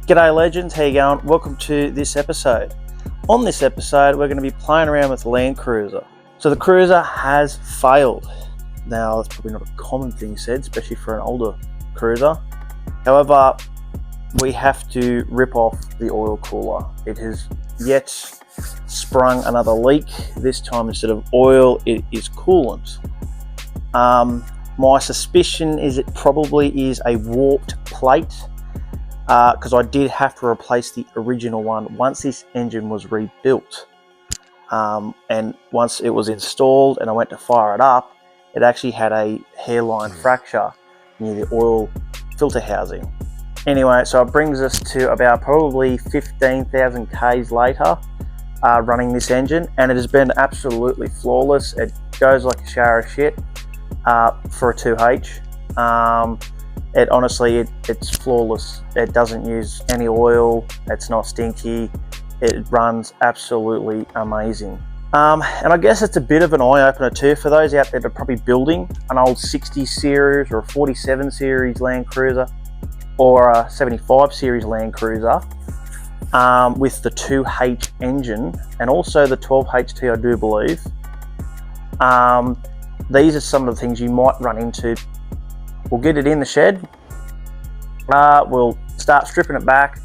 G'day legends, how you going? Welcome to this episode. On this episode, we're going to be playing around with Land Cruiser. So the Cruiser has failed. Now, that's probably not a common thing said, especially for an older Cruiser. However, we have to rip off the oil cooler. It has yet sprung another leak. This time, instead of oil, it is coolant. My suspicion is it probably is a warped plate, because I did have to replace the original one once this engine was rebuilt. And once it was installed and I went to fire it up, it actually had a hairline fracture near the oil filter housing. Anyway, so it brings us to about probably 15,000 Ks later running this engine, and it has been absolutely flawless. It goes like a shower of shit for a 2H. It's flawless. It doesn't use any oil. It's not stinky. It runs absolutely amazing. And I guess it's a bit of an eye-opener too for those out there that are probably building an old 60 series or a 47 series Land Cruiser or a 75 series Land Cruiser with the 2H engine and also the 12HT, I do believe. These are some of the things you might run into. We'll get it in the shed. We'll start stripping it back.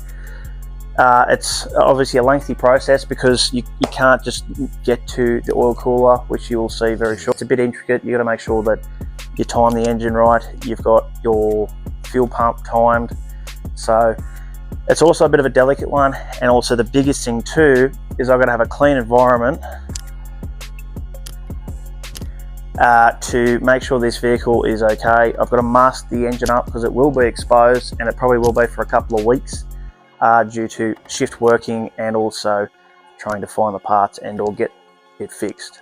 It's obviously a lengthy process because you can't just get to the oil cooler, which you will see very short. It's a bit intricate. You've got to make sure that you time the engine right. You've got your fuel pump timed. So it's also a bit of a delicate one. And also the biggest thing too is I've got to have a clean environment to make sure this vehicle is okay. I've got to mask the engine up because it will be exposed, and it probably will be for a couple of weeks due to shift working and also trying to find the parts and or get it fixed.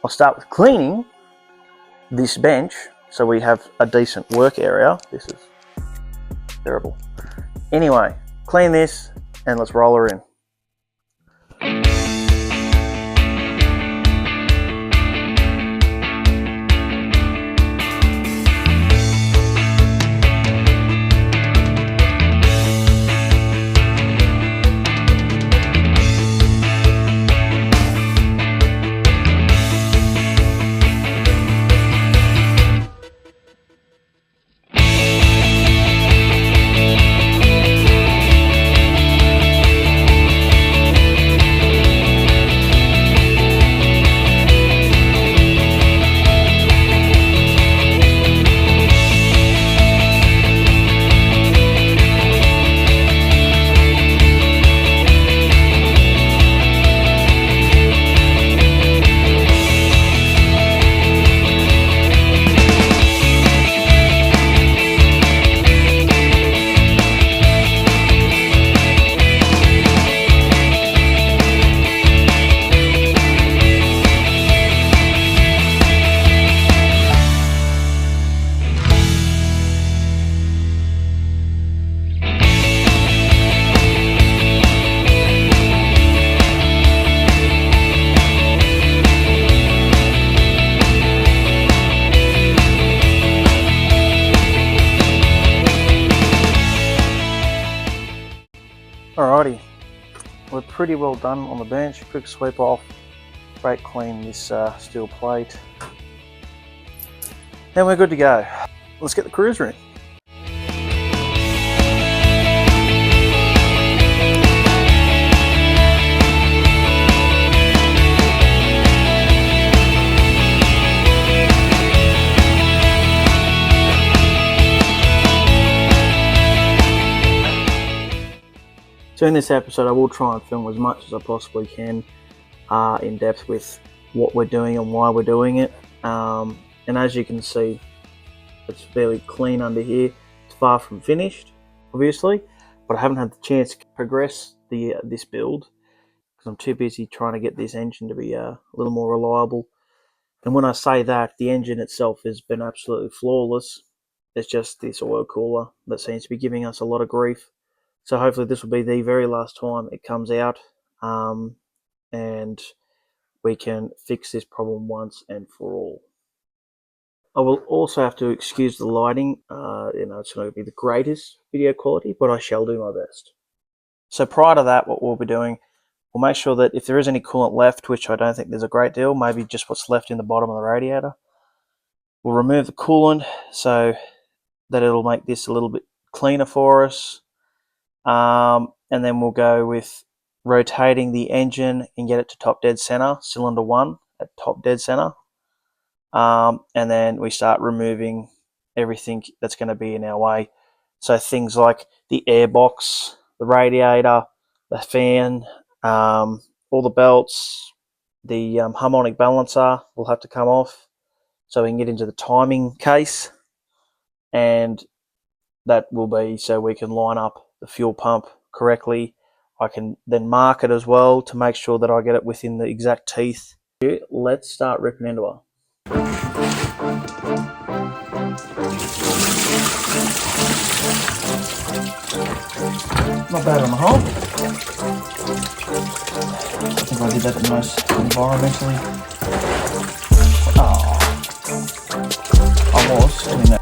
I'll start with cleaning this bench so we have a decent work area. This is terrible. Anyway, clean this and let's roll her in. Alrighty, we're pretty well done on the bench. Quick sweep off, brake clean this steel plate. Then we're good to go. Let's get the Cruiser in. So in this episode, I will try and film as much as I possibly can in depth with what we're doing and why we're doing it. And as you can see, it's fairly clean under here. It's far from finished, obviously, but I haven't had the chance to progress this build because I'm too busy trying to get this engine to be a little more reliable. And when I say that, the engine itself has been absolutely flawless. It's just this oil cooler that seems to be giving us a lot of grief. So hopefully this will be the very last time it comes out, and we can fix this problem once and for all. I will also have to excuse the lighting. It's not going to be the greatest video quality, but I shall do my best. So prior to that, what we'll be doing, we'll make sure that if there is any coolant left, which I don't think there's a great deal, maybe just what's left in the bottom of the radiator, we'll remove the coolant so that it'll make this a little bit cleaner for us. And then we'll go with rotating the engine and get it to top dead center, cylinder 1 at top dead center. And then we start removing everything that's going to be in our way. So things like the airbox, the radiator, the fan, all the belts, the harmonic balancer will have to come off so we can get into the timing case, and that will be so we can line up the fuel pump correctly. I can then mark it as well to make sure that I get it within the exact teeth. Let's start ripping into her. Not bad on the whole. I think I did that the most environmentally. Oh, I was doing that.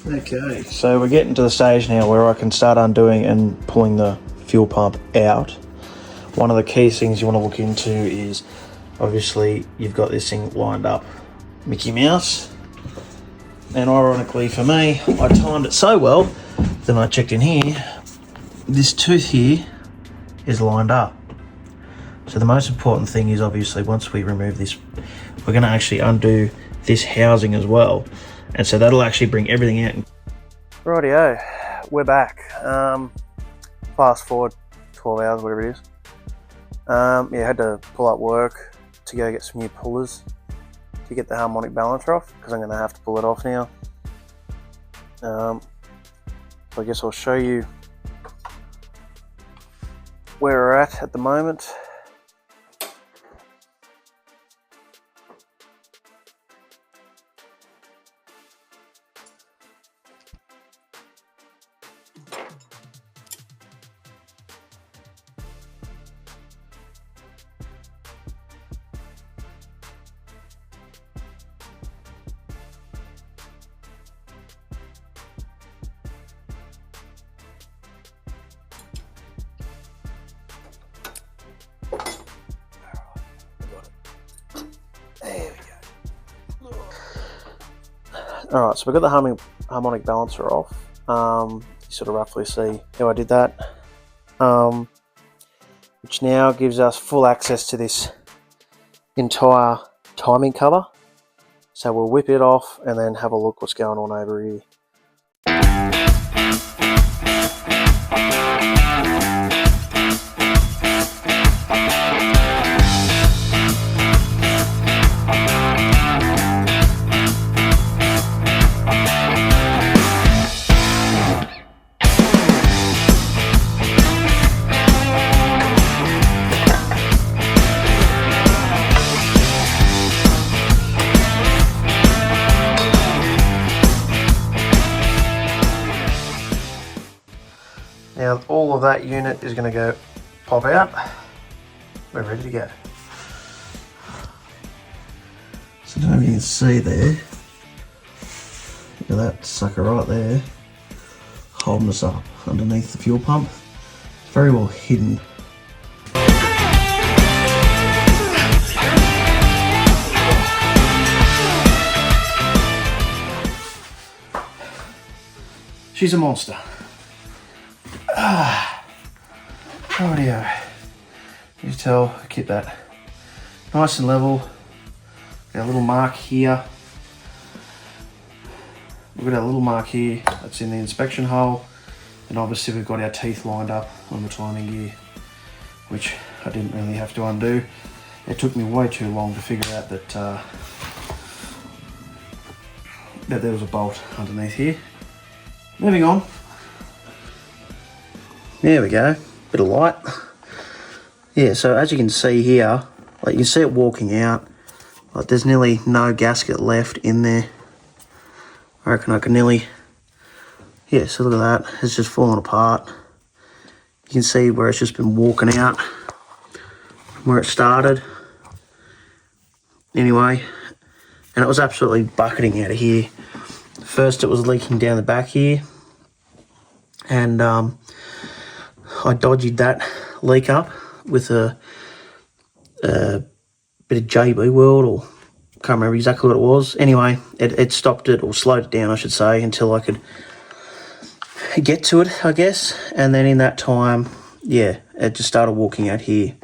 Okay, so we're getting to the stage now where I can start undoing and pulling the fuel pump out. One of the key things you want to look into is, obviously, you've got this thing lined up Mickey Mouse. And ironically for me, I timed it so well, then I checked in here, this tooth here is lined up. So the most important thing is, obviously, once we remove this, we're going to actually undo this housing as well. And so that'll actually bring everything out. Rightio, we're back. Fast forward 12 hours, whatever it is. I had to pull up work to go get some new pullers to get the harmonic balancer off, because I'm going to have to pull it off now. So I guess I'll show you where we're at the moment. Alright, so we've got the harmonic balancer off. You sort of roughly see how I did that. Which now gives us full access to this entire timing cover. So we'll whip it off and then have a look what's going on over here. Now all of that unit is going to go pop out. We're ready to go. So I don't know if you can see there. Look at that sucker right there, holding us up underneath the fuel pump. It's very well hidden. She's a monster. Rightio. You can tell, I keep that nice and level. Got a little mark here. We've got our little mark here, that's in the inspection hole. And obviously we've got our teeth lined up on the timing gear, which I didn't really have to undo. It took me way too long to figure out that, that there was a bolt underneath here. Moving on. There we go, bit of light. Yeah, so as you can see here, like you can see it walking out, like there's nearly no gasket left in there. I reckon I can nearly, yeah, so look at that, it's just falling apart. You can see where it's just been walking out, where it started. Anyway, and it was absolutely bucketing out of here. First it was leaking down the back here, and I dodged that leak up with a bit of JB Weld, or can't remember exactly what it was. Anyway, it stopped it, or slowed it down I should say, until I could get to it, I guess. And then in that time, yeah, it just started walking out here.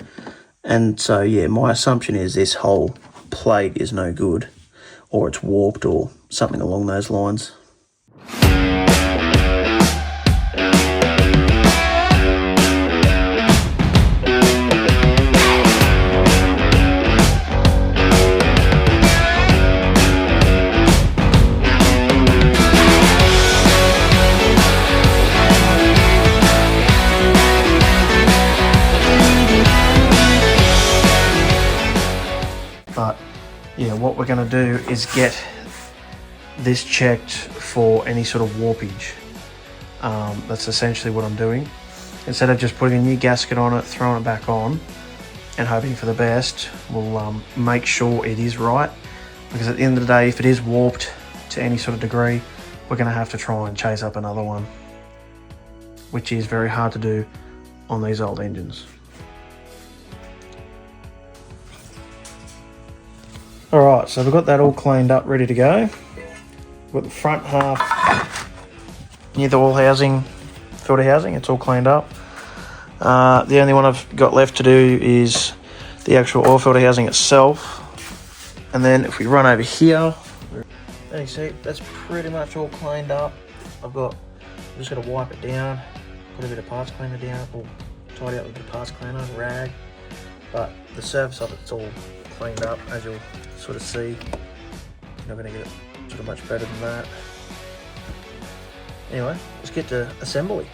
And so yeah, my assumption is this whole plate is no good, or it's warped or something along those lines. But yeah, what we're going to do is get this checked for any sort of warpage. That's essentially what I'm doing. Instead of just putting a new gasket on it, throwing it back on, and hoping for the best, we'll make sure it is right. Because at the end of the day, if it is warped to any sort of degree, we're going to have to try and chase up another one, which is very hard to do on these old engines. Alright, so we've got that all cleaned up, ready to go. We've got the front half near the oil housing, filter housing, it's all cleaned up. The only one I've got left to do is the actual oil filter housing itself. And then if we run over here, you see, that's pretty much all cleaned up. I'm just going to wipe it down, put a bit of parts cleaner down, or tidy up with a bit of parts cleaner, rag. But the surface of it's all cleaned up, as you'll sort of see. You're not going to get it sort of much better than that. Anyway, let's get to assembly.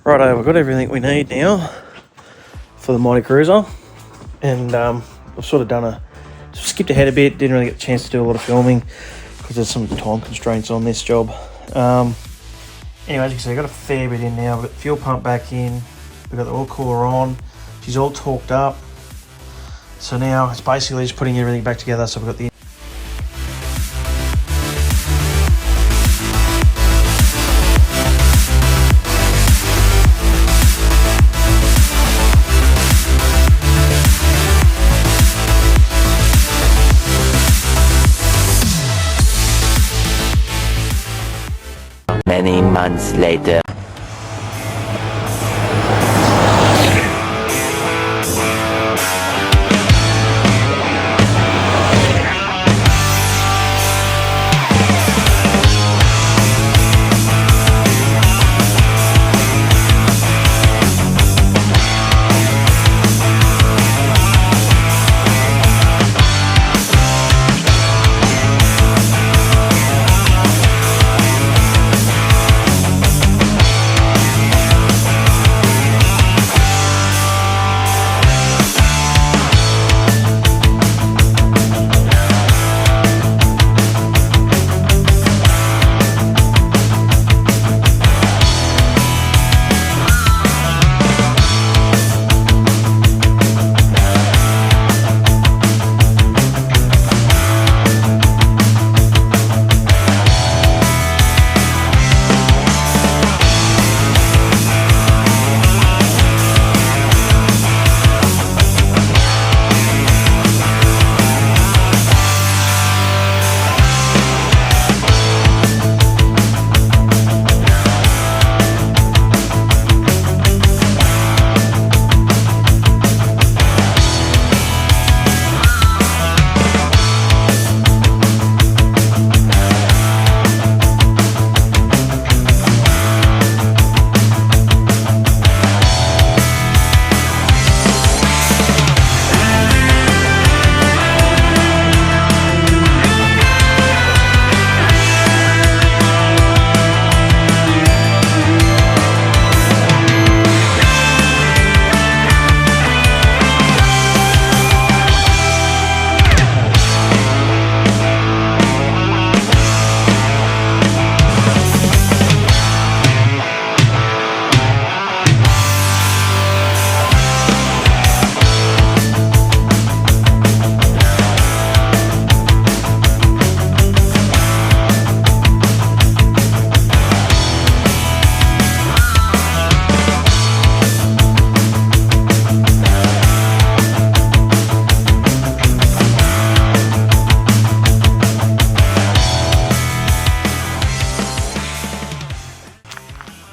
Righto, we've got everything we need now for the Mighty Cruiser, and I've sort of skipped ahead a bit, didn't really get a chance to do a lot of filming because there's some time constraints on this job. Anyway, as you can see, I've got a fair bit in now. We've got the fuel pump back in, we've got the oil cooler on, she's all torqued up, so now it's basically just putting everything back together. So we've got the Many months later.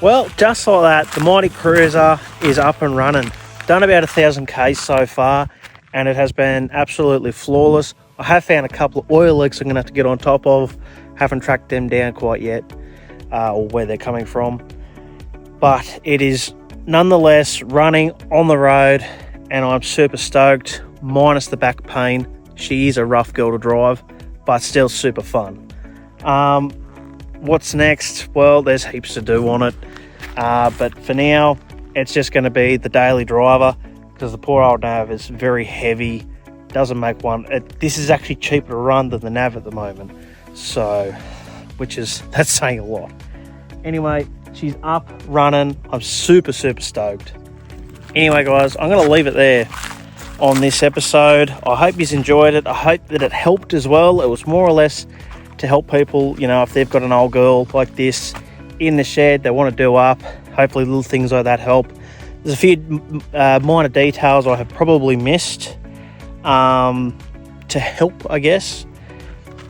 Well, just like that, the Mighty Cruiser is up and running. Done about 1,000 Ks so far, and it has been absolutely flawless. I have found a couple of oil leaks I'm going to have to get on top of. Haven't tracked them down quite yet, or where they're coming from. But it is nonetheless running on the road, and I'm super stoked, minus the back pain. She is a rough girl to drive, but still super fun. What's next? Well, there's heaps to do on it. But for now, it's just going to be the daily driver, because the poor old Nav is very heavy. Doesn't make one. This is actually cheaper to run than the Nav at the moment. So, that's saying a lot. Anyway, she's up, running. I'm super stoked. Anyway, guys, I'm going to leave it there on this episode. I hope you enjoyed it. I hope that it helped as well. It was more or less to help people, if they've got an old girl like this in the shed, they want to do up. Hopefully little things like that help. There's a few minor details I have probably missed to help, I guess.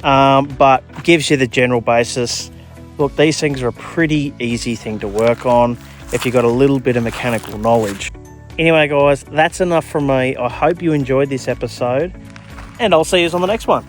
But gives you the general basis. Look, these things are a pretty easy thing to work on if you've got a little bit of mechanical knowledge. Anyway, guys, that's enough from me. I hope you enjoyed this episode, and I'll see you on the next one.